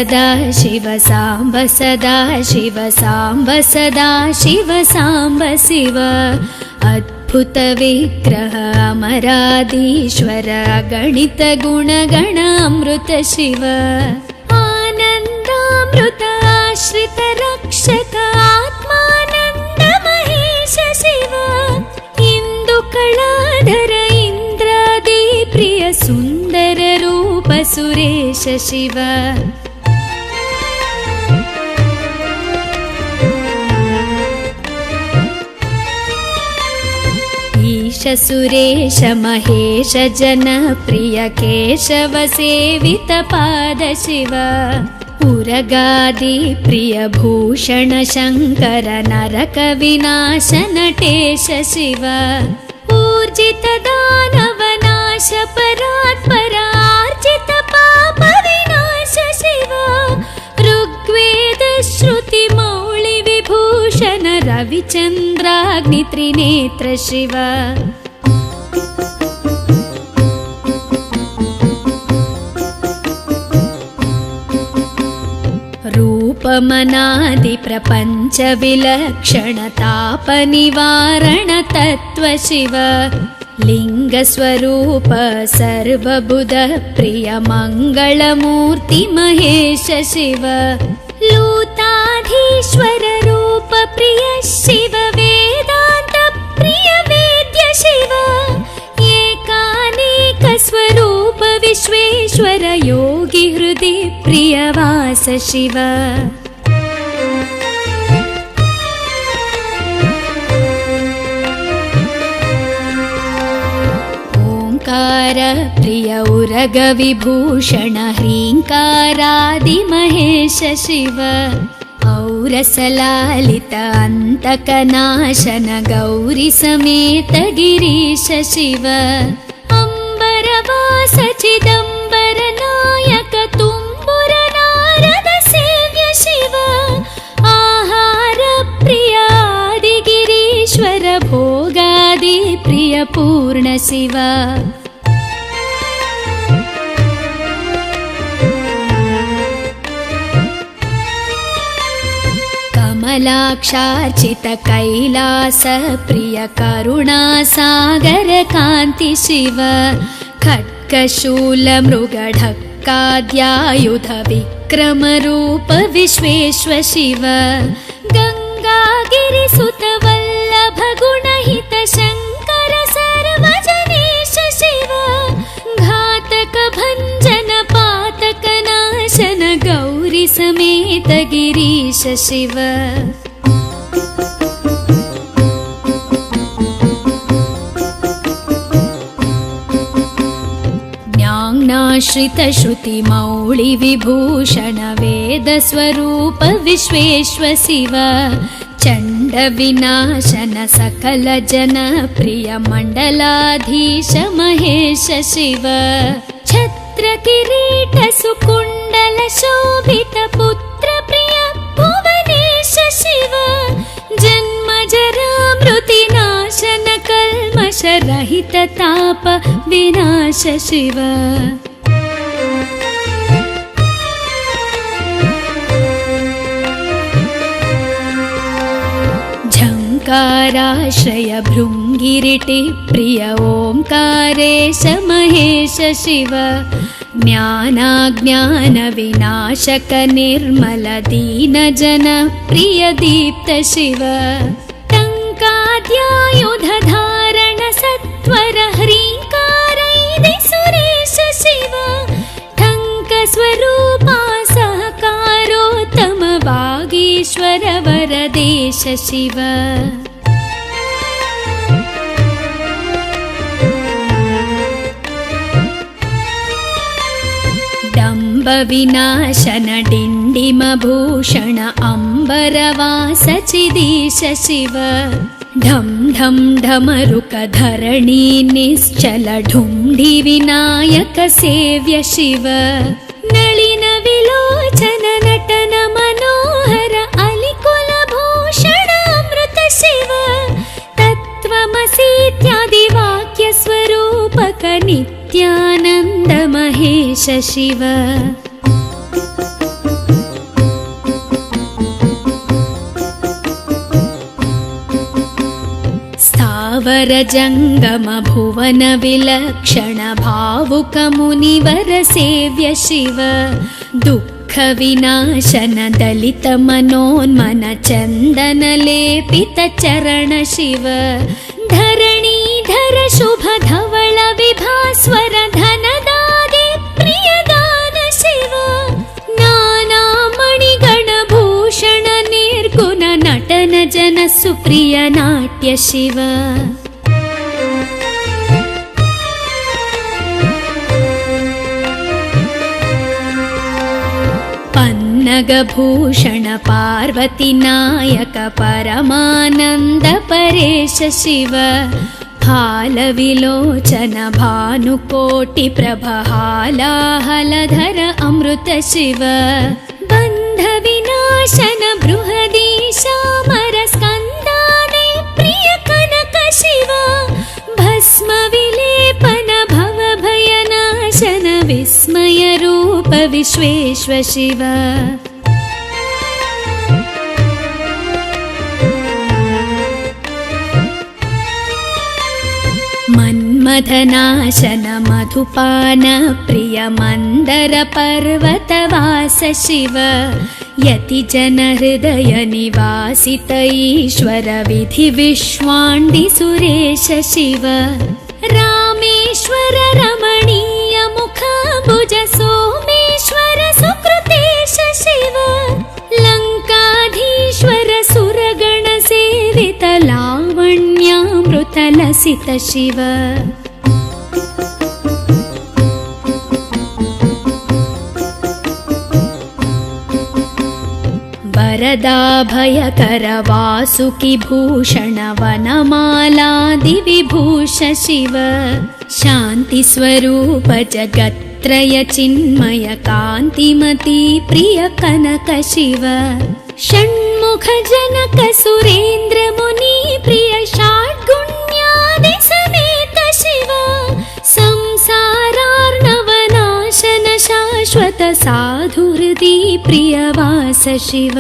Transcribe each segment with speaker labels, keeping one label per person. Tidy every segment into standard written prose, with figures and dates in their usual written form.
Speaker 1: सदा शिव साम्ब सदा शिव साम्ब सदा शिव साम्ब शिव अद्भुत विग्रह अमराधीश्वर गणित गुणगण अमृत शिव आनन्दामृत आश्रित रक्षक आत्मानन्द महेश शिव इंदु कलाधर इंद्रादि प्रिय सुंदर रूप सुरेश शिव ईश सुरेश महेश जन प्रिय केशव सेवित पाद शिव उरगादि प्रिय भूषण शंकर नरक विनाश नटेश शिव ऊर्जित दानव नाश परात्पर आर्जित पाप विनाश शिव ऋग्वेद श्रुति मौळि विभूषण रविचंद्राग्नि त्रिनेत्र शिव रूपमनादि प्रपंच विलक्षण ताप निवारण तत्व शिव लिंग स्वरूप सर्वबुध प्रिय मंगल मूर्ति महेश शिव लूताधीश्वर रूप प्रिय शिव वेदांत प्रिय वेद्य शिव एकानेक स्वरूप विश्वेश्वर योगी हृदि प्रियवास शिव ओंकार प्रिय उरग विभूषण ह्रींकारादि महेश शिव औरसलालित अंतकनाशन गौरी समेत गिरीश शिव अंबरवास चिदंबर नायक तुम्बुर नारद सेव्य शिव आहार प्रिय आदि गिरीश्वर भोगादि प्रिय पूर्ण शिव कमलाक्षार्चित कैलास प्रिय करुणा सागर कांति शिव खड्गशूल मृगढक्काद्यायुध विक्रम रूप विश्वेश्व शिव गंगागिरिसुत वल्लभ गुणहित शंकर सर्वजनेश शिव घातक भंजन पातक नाशन गौरी समेत गिरीश शिव ज्ञानाश्रित श्रुति मौळि विभूषण वेद स्वरूप विश्वेश्व शिव चंड विनाशन सकल जन प्रिय मंडलाधीश महेश शिव छत्र किरीट सुकुंडल शोभित पुत्र प्रिय भुवनेश शिव जन्म जरा मृति नाशन कल्मष रहित ताप विनाश शिव झंकाराश्रय भृंगिरिटि प्रिय ओंकारेश महेश शिव ज्ञानाज्ञान विनाशक निर्मल दीन जन प्रिय दीप्त शिव टंकाद्यायुध धारण सत्वर ह्रींकारैदि सुरेश शिव ठंक स्वरूपा सहकारोत्तम वागीश्वर वरदेश शिव डंब विनाशन डिंडिम भूषण अंबरवास चिदीश शिव ढम ढम ढमरुक धरणी निश्चल ढुंढि विनायक सेव्य शिव नलिन विलोचन नटन मनोहर अलिकुल भूषण अमृत शिव तत्त्वमसीत्यादि वाक्य स्वरूपक नित्यानंद महेश शिव ईश्वर जङ्गम भुवन विलक्षण भावुक मुनिवर सेव्य शिव दुःख विनाशन दलित मनोन्मन चन्दन लेपित चरण शिव धरणीधर शुभ धवल विभास्वर धनदादि प्रियदान शिव नाना मणिगण भूषण निर्गुण नटन जन सुप्रिय नाट्य शिव पन्नगभूषण पार्वती नायक परमानन्द परेश शिव फालविलोचन भानुकोटि प्रभहालाहलधर अमृत शिव बन्ध विनाशन बृहदीशामर स्कन्दादि प्रिय कनक शिव भस्म विलेपन भव भयनाशन विस्मय रूप विश्वेश्व शिव मन्मथनाशन मधुपान प्रिय मन्दर पर्वतवास शिव यति जन हृदय निवासित ईश्वर विधि विश्वाण्डि सुरेश शिव रामेश्वर रमणीय मुखाम्बुज सोमेश्वर सुकृतेश शिव लङ्काधीश्वर सुरगण सेवित लावण्यामृत लसित शिव वरदाभयकर वासुकि भूषण वनमालादि विभूष शिव शान्ति स्वरूप जगत्त्रय चिन्मय कान्तिमती प्रिय कनक शिव षण्मुख जनक सुरेन्द्र मुनि प्रिय षड्गुण्यादि समेत शिव संसारार्णवनाशन शाश्वत साधु हृदि प्रियवास शिव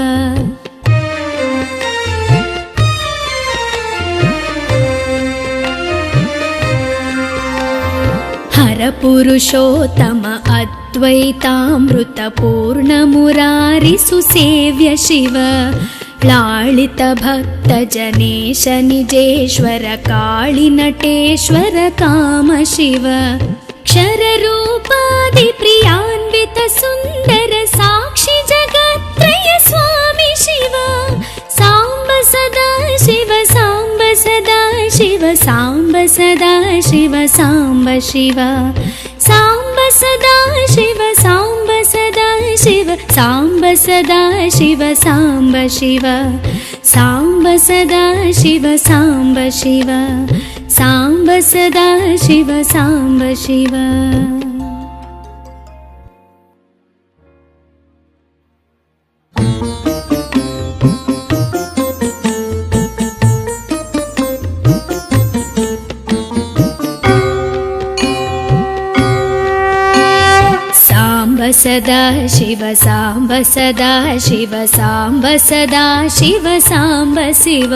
Speaker 1: हर पुरुषोत्तम अद्वैतामृत पूर्ण मुरारि सुसेव्य शिव लालित भक्त जनेश निजेश्वर काळि नटेश्वर काम शिव क्षर रूपादि प्रियान्वित सुन्दर साक्षि जगत्त्रय स्वामी शिव साम्ब सदा शिव साम्ब सदा शिव साम्ब सदा शिव साम्ब शिव साम्ब सदा शिव साम्ब सदा शिव साम्ब सदा शिव साम्ब शिव साम्ब सदा शिव साम्ब शिव साम्ब सदा शिव साम्ब शिव सदा शिव साम्ब सदा शिव साम्ब सदा शिव साम्ब शिव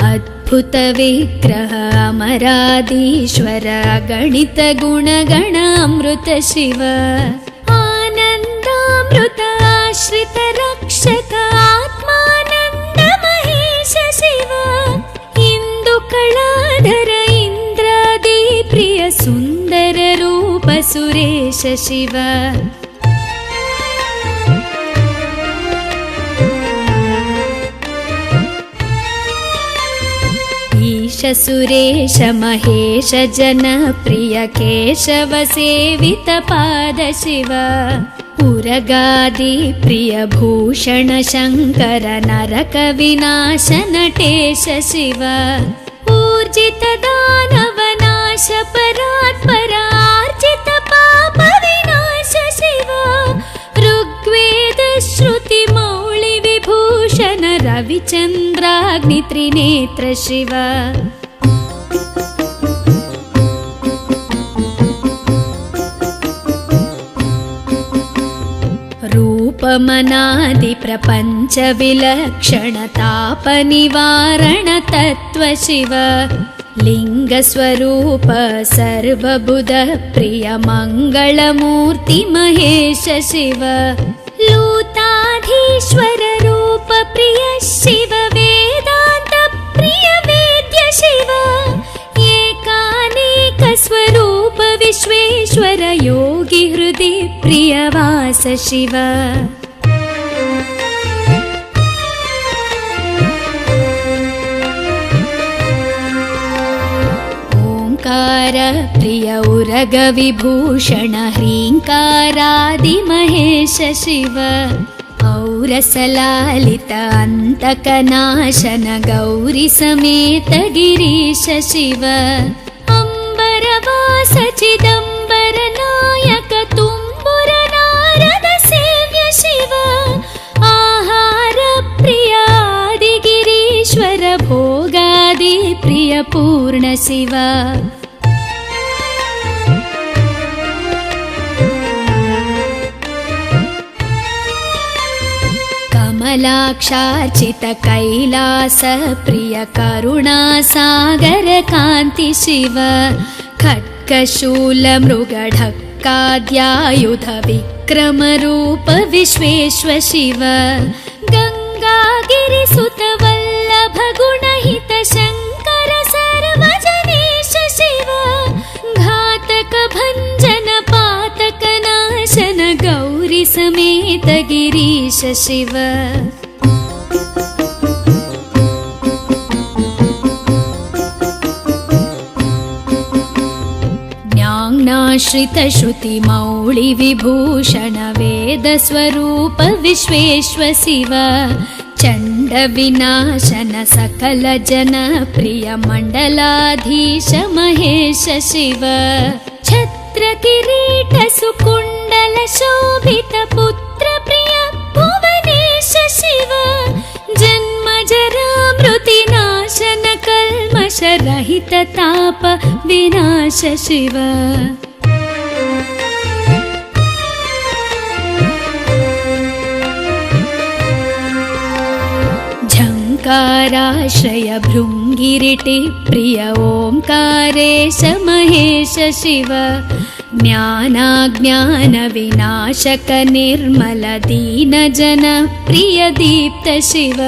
Speaker 1: अद्भुत विग्रह अमराधीश्वर गणित गुणगण अमृत शिव आनन्दामृत आश्रित रक्षक आत्मानन्द महेश शिव इन्दुकलाधर इन्द्रादि प्रिय सुन्दर रूप सुरेश शिव ईश सुरेश महेश जन प्रिय केशव सेवित पाद शिव उरगादि प्रिय भूषण शङ्कर नरक विनाश नटेश शिव ऊर्जित दानव नाश परात्पर आर्जित पाप विनाश शिव ऋग्वेद श्रुति मौळि विभूषण रविचन्द्राग्नि त्रिनेत्र शिव रूपमनादि प्रपञ्च विलक्षण ताप निवारण तत्व शिव लिङ्गस्वरूप सर्वबुध प्रिय मङ्गलमूर्ति महेश शिव लूताधीश्वर रूप प्रिय शिव वेदान्त प्रिय वेद्य शिव एकानेक स्वरूप विश्वेश्वर योगी हृदि प्रिय वास शिव प्रिय उरग विभूषण ह्रीङ्कारादि महेश शिव औरसलालित अन्तकनाशन गौरी समेत गिरीश शिव अम्बरवास चिदम्बर नायक तुम्बुर नारद सेव्य शिव आहार प्रिय आदिगिरीश्वर भोगादि प्रिय पूर्ण शिव कमलाक्षार्चित कैलास प्रिय करुणा सागर कान्ति शिव खड्गशूल मृगढक्काद्यायुध विक्रम रूप विश्वेश्व शिव गङ्गागिरिसुत वल्लभ गुणहित शङ्कर सर्वजनेश शिव घातक भञ्जन पातक नाशन गौरी समेत गिरीश शिव ज्ञानाश्रित श्रुति मौळि विभूषण वेद स्वरूप विश्वेश्व शिव चण्ड विनाशन सकल जन प्रिय मण्डलाधीश महेश शिव छत्र किरीट सुकुण्डल शोभित पुत्र प्रिय भुवनेश शिव जन्म जरा मृति नाशन कल्मष रहित ताप विनाश शिव झङ्काराश्रय भृङ्गिरिटि प्रिय ओङ्कारेश महेश शिव ज्ञानाज्ञान विनाशक निर्मल दीन जन प्रिय दीप्त शिव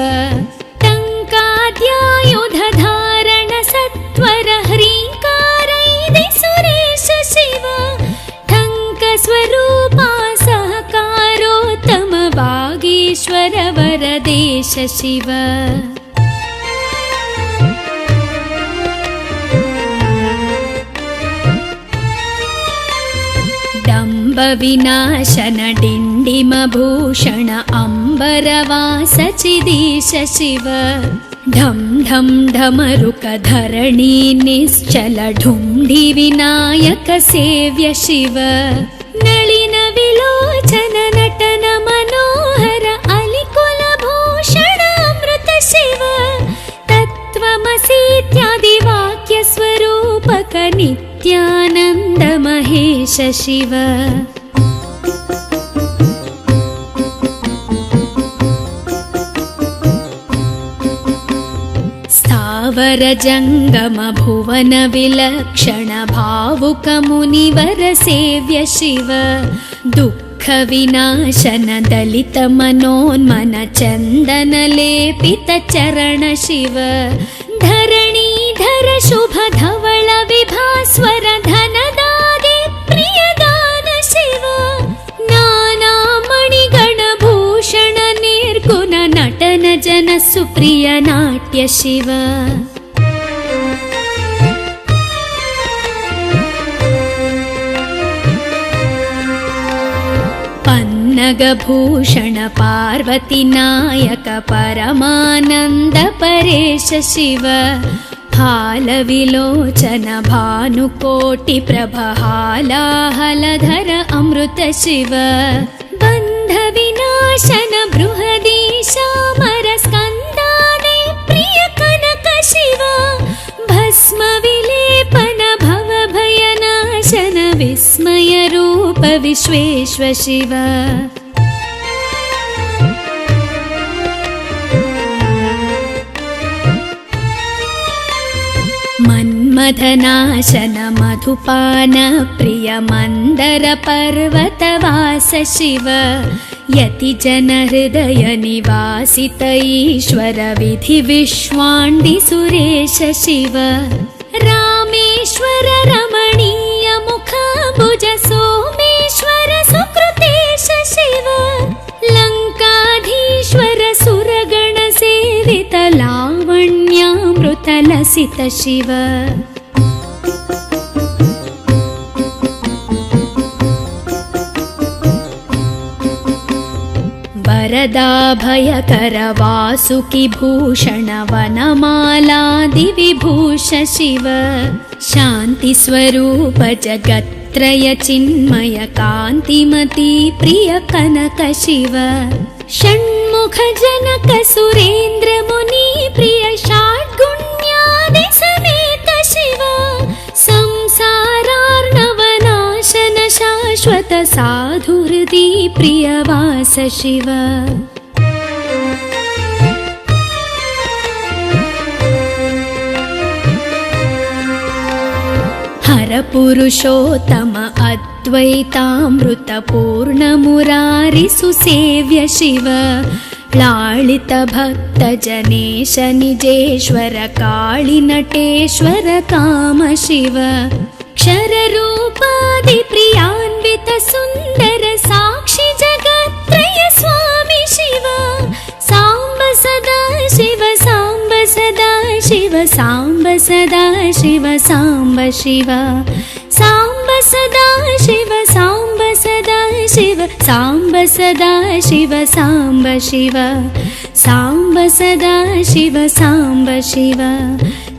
Speaker 1: टङ्काद्यायुध धारण सत्वर ह्रीङ्कारैदि सुरेश शिव ठङ्क स्वरूपा सहकारोत्तम वागीश्वर वरदेश शिव विनाशन डिण्डिम भूषण अम्बरवास चिदीश शिव ढं ढं ढमरुक धरणी निश्चल ढुण्ढि विनायक सेव्य शिव नलिन विलोचन नटन मनोहर अलिकुल भूषण अमृत शिव तत्त्वमसीत्यादि वाक्य स्वरूपक नित्यानन्द महेश शिव स्थावर जङ्गम भुवन विलक्षण भावुक मुनिवर सेव्य शिव दुःख विनाशन दलित मनोन्मन चन्दन लेपित चरण शिव धरणीधर शुभ धवल विभास्वर धनदादि प्रियदान शिव नाना मणिगण भूषण निर्गुण नटन जन सुप्रिय नाट्य शिव पन्नगभूषण पार्वती नायक परमानन्द परेश शिव हालविलोचन भानुकोटि प्रभ हालाहलधर अमृत शिव बन्ध विनाशन बृहदीशामर स्कन्दादि प्रिय कनक शिव भस्म विलेपन भव भयनाशन विस्मय रूप विश्वेश्व शिव मधनाशन मधुपान प्रिय मंदर पर्वतवास शिव यति जन हृदय निवासित ईश्वर विधि विश्वाण्डि सुरेश शिव रामेश्वर रमणीय मुखाम्बुज सोमेश्वर सुकृतेश शिव लङ्काधीश्वर सुरगण सेवित लावण्यामृत लसित शिव वरदाभयकर वासुकि भूषण वनमालादि विभूष शिव शान्ति स्वरूप जगत्त्रय चिन्मय कान्तिमती प्रिय कनक शिव षण्मुख जनक सुरेन्द्र मुनि प्रिय षड्गुण्यादि समेत शिव संसारार्णवनाशन शाश्वत साधुहृदि प्रियवास शिव हर पुरुषोत्तम अद्वैतामृत पूर्ण मुरारि सुसेव्य शिव लालित भक्त जनेश निजेश्वर काळि नटेश्वर काम शिव क्षर रूपादि प्रियान्वित सुन्दर साक्षि जगत्त्रय स्वामी शिव साम्ब सदा शिव साम्ब सदा शिव साम्ब सदा शिव साम्ब शिव साम्ब सदा शिव साम्ब सदा शिव साम्ब सदा शिव साम्ब शिव साम्ब सदा शिव साम्ब शिव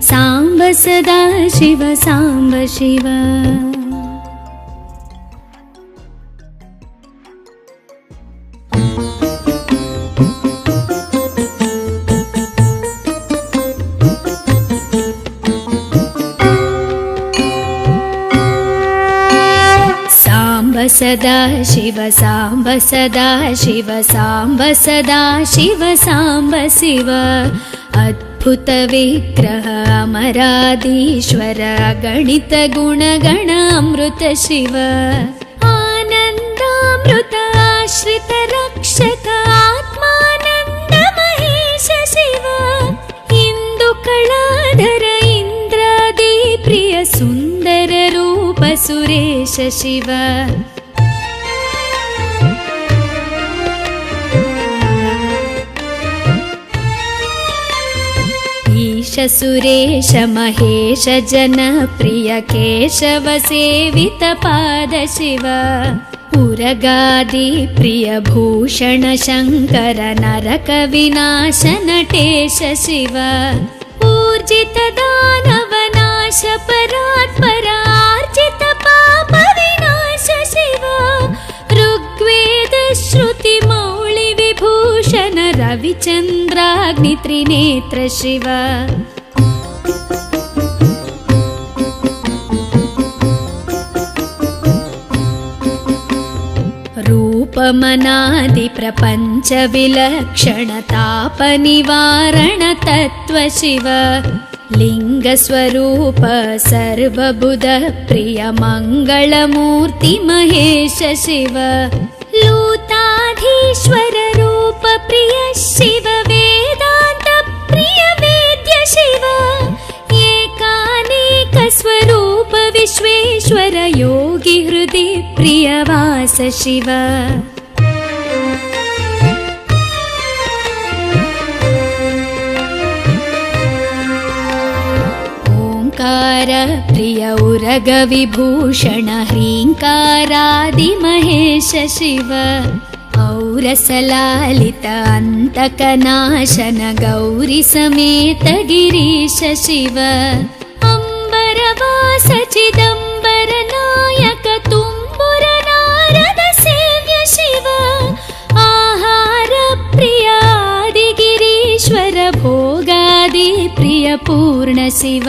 Speaker 1: साम्ब सदा शिव साम्ब शिव सदा शिव साम्ब सदा शिव साम्ब सदा शिव साम्ब शिव अद्भुत विग्रह अमराधीश्वर गणित गुणगण अमृत शिव आनन्दामृत आश्रित रक्षक आत्मानन्द महेश शिव इन्दुकलाधर इन्द्रादि प्रिय सुन्दर रूप सुरेश शिव ईश सुरेश महेश जन प्रिय केशव सेवित पाद शिव उरगादि प्रिय भूषण शंकर नरक विनाश नटेश शिव ऊर्जित दानव नाश परात्पर आर्जित पाप विनाश शिव ऋग्वेद श्रुति मौळि विभूषण रविचन्द्राग्नि त्रिनेत्र शिव रूपमनादि प्रपंच विलक्षण ताप निवारण तत्व शिव लिंग स्वरूप सर्वबुध प्रिय मंगलमूर्ति महेश शिव लूताधीश्वर रूप प्रिय शिव वेदांत प्रिय वेद्य शिव एकानेक स्वरूप विश्वेश्वर योगी हृदय प्रियवास शिव प्रिय उरग विभूषण ह्रीङ्कारादि महेश शिव औरसलालित अन्तकनाशन गौरी समेत गिरीश शिव अम्बरवास चिदम्बर नायक तुम्बुर नारद सेव्य शिव आहार प्रिय आदि गिरीश्वर भोगादि प्रिय पूर्ण शिव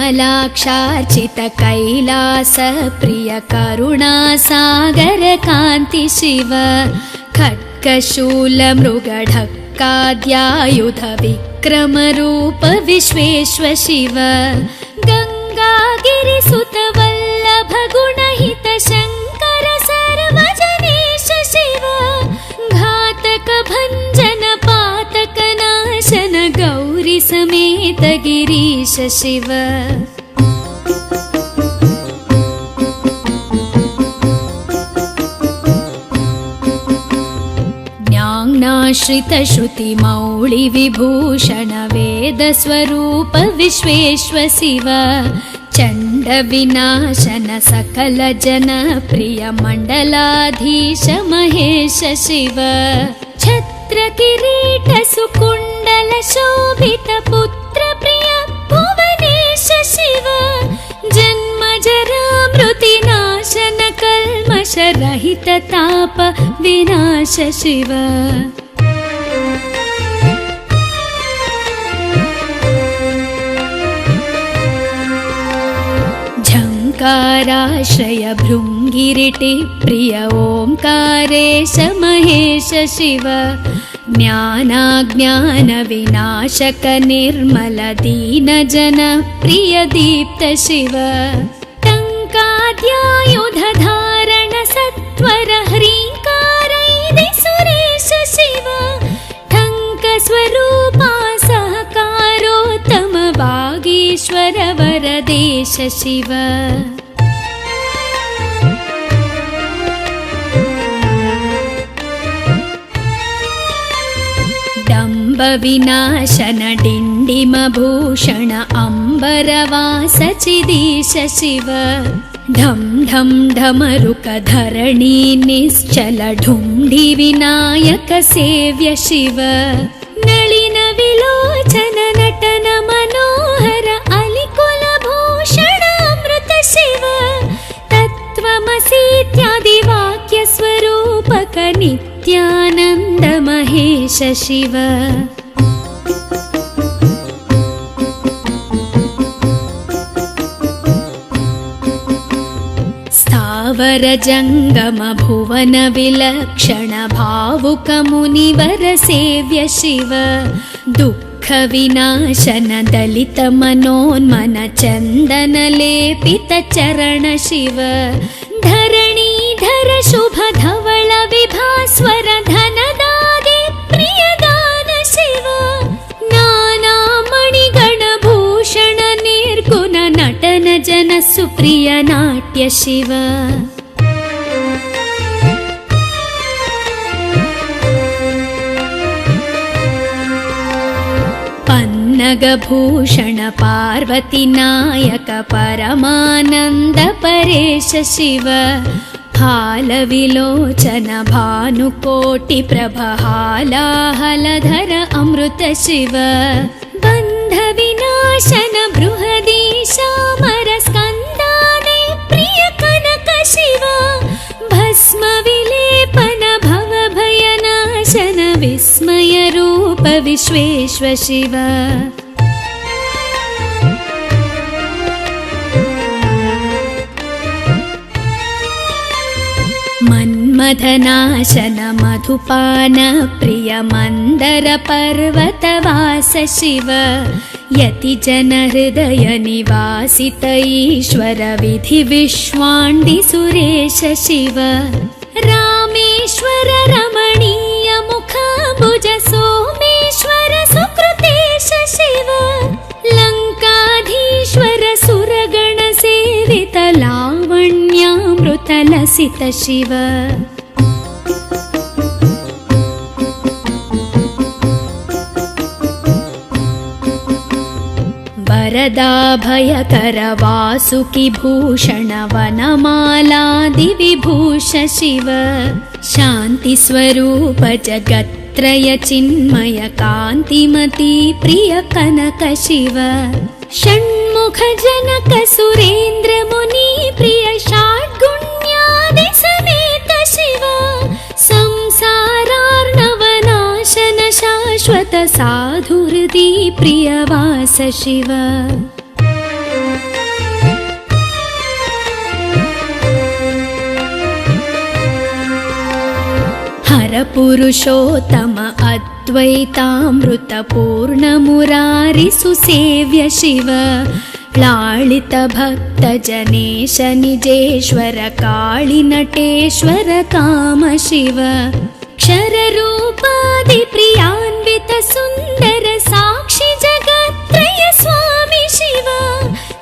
Speaker 1: कमलाक्षार्चित कैलास प्रिय करुणा सागर कान्ति शिव खड्गशूलमृगढक्काद्यायुध विक्रमरूप विश्वेश्व शिव गङ्गागिरिसुत वल्लभ गुणहित शङ्कर सर्वजनेश शिव घातक भञ्जन पातक नाशन गौरी समेत गिरीश शिव ज्ञानाश्रित श्रुति मौळि विभूषण वेद स्वरूप विश्वेश्व शिव चण्ड विनाशन सकल जन प्रिय मण्डलाधीश महेश शिव छत्र किरीट सुकुण्डल शोभित पुत्र प्रिय भुवनेश शिव जन्म जरा मृति नाशन कल्मष रहित ताप विनाश शिव झङ्काराश्रय भृङ्गिरिटि प्रिय ओङ्कारेश महेश शिव ज्ञानाज्ञान विनाशक निर्मल दीन जन प्रिय दीप्त शिव टङ्काद्यायुध धारण सत्वर ह्रीङ्कारैदि सुरेश शिव ठङ्क स्वरूपा सहकारोत्तम वागीश्वर वरदेश शिव विनाशन डिण्डिम भूषण अम्बरवास चिदीश शिव ढं ढं ढमरुक धरणी निश्चल ढुण्ढि विनायक सेव्य शिव नलिन विलोचन नटन मनोहर अलिकुल भूषण अमृत शिव तत्त्वमसीत्यादि वाक्य स्वरूपक नित्यानन्द महेश शिव स्थावर जङ्गम भुवन विलक्षण भावुक मुनिवर सेव्य शिव दुःख विनाशन दलित मनोन्मन चन्दन लेपित चरण शिव धरणीधर शुभ धवल विभास्वर धनदादि प्रियदान शिव नाना मणिगण भूषण निर्गुण नटन जन सुप्रिय नाट्य शिव पन्नगभूषण पार्वती नायक परमानन्द परेश शिव हालविलोचन भानुकोटि प्रभहालाहलधर अमृत शिव बन्ध विनाशन बृहदीशामर स्कन्दादि प्रिय कनक शिव भस्म विलेपन भव भयनाशन विस्मय रूप विश्वेश्व शिव मन्मथनाशन मधुपान प्रिय मन्दर पर्वतवास शिव यति जन हृदय निवासित ईश्वर विधि विश्वाण्डि सुरेश शिव रामेश्वर रमणीय मुखाम्बुज सोमेश्वर सुकृतेश शिव लङ्काधीश्वर सुरगण सेवित लावण्यामृत लसित शिव वरदाभयकर वासुकि भूषण वनमालादि विभूष शिव शान्ति स्वरूप जगत्त्रय चिन्मय कान्तिमती प्रिय कनक शिव षण्मुख जनक सुरेन्द्र मुनि प्रिय षड्गुण्यादि समेत शिव संसारार्णवनाशन शाश्वत साधुहृदि प्रियवास शिव हर परपुरुषोत्तम अद्वैतामृतपूर्णमुरारिसुसेव्य शिव लालित भक्तजनेश निजेश्वर काळिनटेश्वर काम शिव क्षररूपादिप्रियान्वित सुन्दर साक्षि जगत्त्रय स्वामी शिव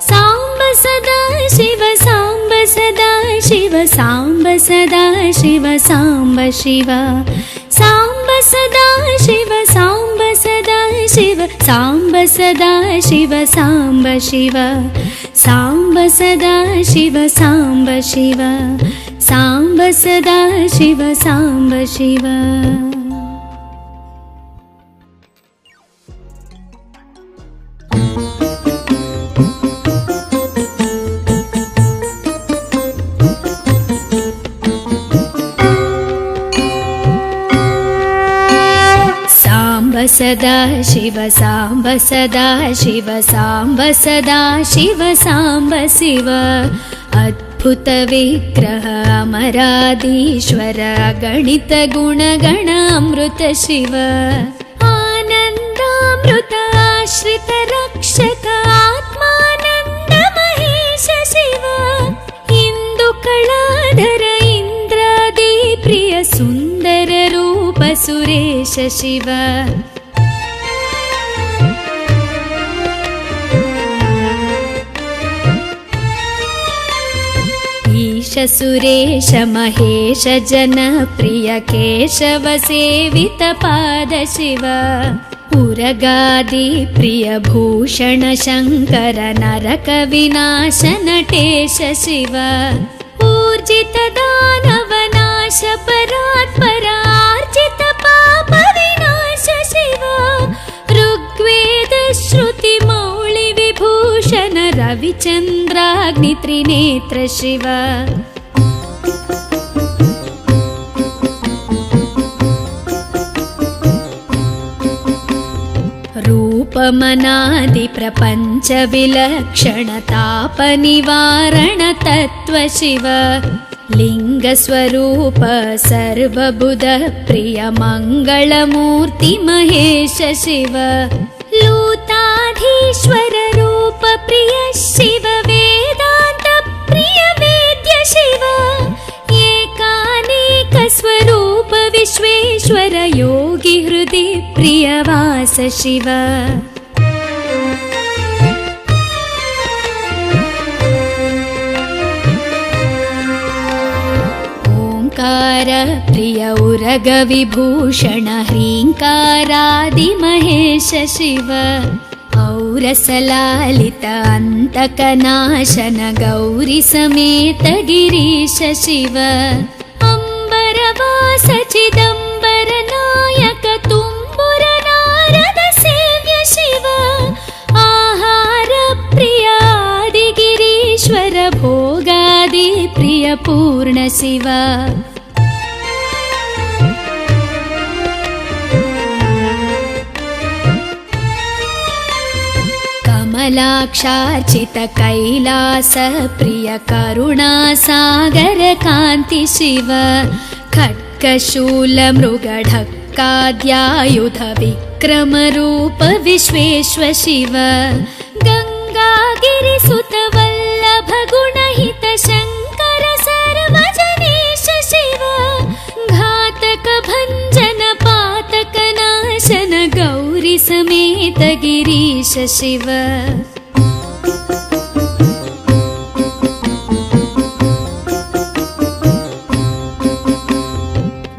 Speaker 1: साम्ब सदा शिव साम्ब सदा शिव साम्ब सदा शिव साम्ब शिव साम्ब सदा शिव साम्ब सदा शिव साम्ब सदा शिव साम्ब शिव साम्ब सदा शिव साम्ब शिव साम्ब सदा शिव साम्ब शिव। सदा शिव साम्ब सदा शिव साम्ब सदा शिव साम्ब शिव अद्भुत विग्रह अमराधीश्वर गणित गुणगण अमृत शिव आनन्दामृत आश्रित रक्षक आत्मानन्द महेश शिव इन्दुकलाधर इन्द्रादि प्रिय सुन्दर रूप सुरेश शिव ईश सुरेश महेश जनप्रिय केशव सेवित पाद शिव उरगादि प्रिय भूषण शङ्कर नरक विनाश नटेश शिव ऊर्जित दानव नाश परात्पर आर्जित पाप विनाश शिव ऋग्वेद श्रुति मौळि विभूषण रविचन्द्राग्नि त्रिनेत्र शिव रूपमनादि प्रपञ्च विलक्षण ताप निवारण तत्त्व शिव लिंग स्वरूप सर्वबुध प्रिय मंगलमूर्ति महेश शिव लूताधीश्वर रूप प्रिय शिव वेदांत प्रिय वेद्य शिव एकानेक स्वरूप विश्वेश्वर योगी हृदि प्रिय वास शिव प्रिय उरग विभूषण ह्रीङ्कारादि महेश शिव औरसलालित अन्तकनाशन गौरी समेत गिरीश शिव अम्बरवास चिदम्बर नायक तुम्बुर नारद सेव्य शिव आहार प्रिय आदिगिरीश्वर भोगादि प्रिय पूर्ण शिव कमलाक्षार्चित कैलास प्रिय करुणा सागर कान्ति शिव खड्गशूल मृगढक्काद्यायुध विक्रम रूप विश्वेश्व शिव गंगागिरिसुत वल्लभ गुणहित शंकर सर्वजनेश शिव घातक भंजन पातक नाशन गौरी समेत गिरीश शिव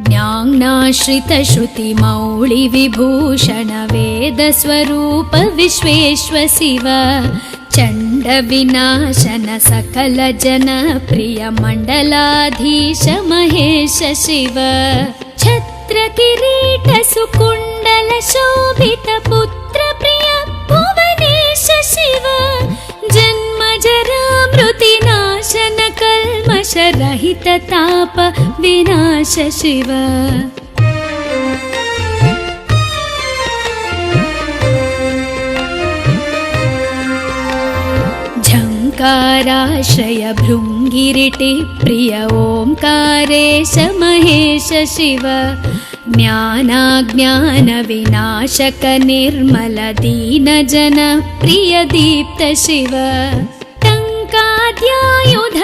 Speaker 1: ज्ञानाश्रित श्रुति मौळि विभूषण वेद स्वरूप विश्वेश्व शिव चंड विनाशन सकल जन प्रिय मंडलाधीश महेश शिव छत्र किरीट सुकुंडल शोभित पुत्र प्रिय भुवनेश शिव जन्म जरा मृति नाशन कल्मष रहित ताप विनाश शिव झंकाराश्रय भृंगिरिटि प्रिय ओंकारेश महेश शिव ज्ञानाज्ञानविनाशक निर्मल दीनजन प्रिय दीप्त शिव टङ्काद्यायुध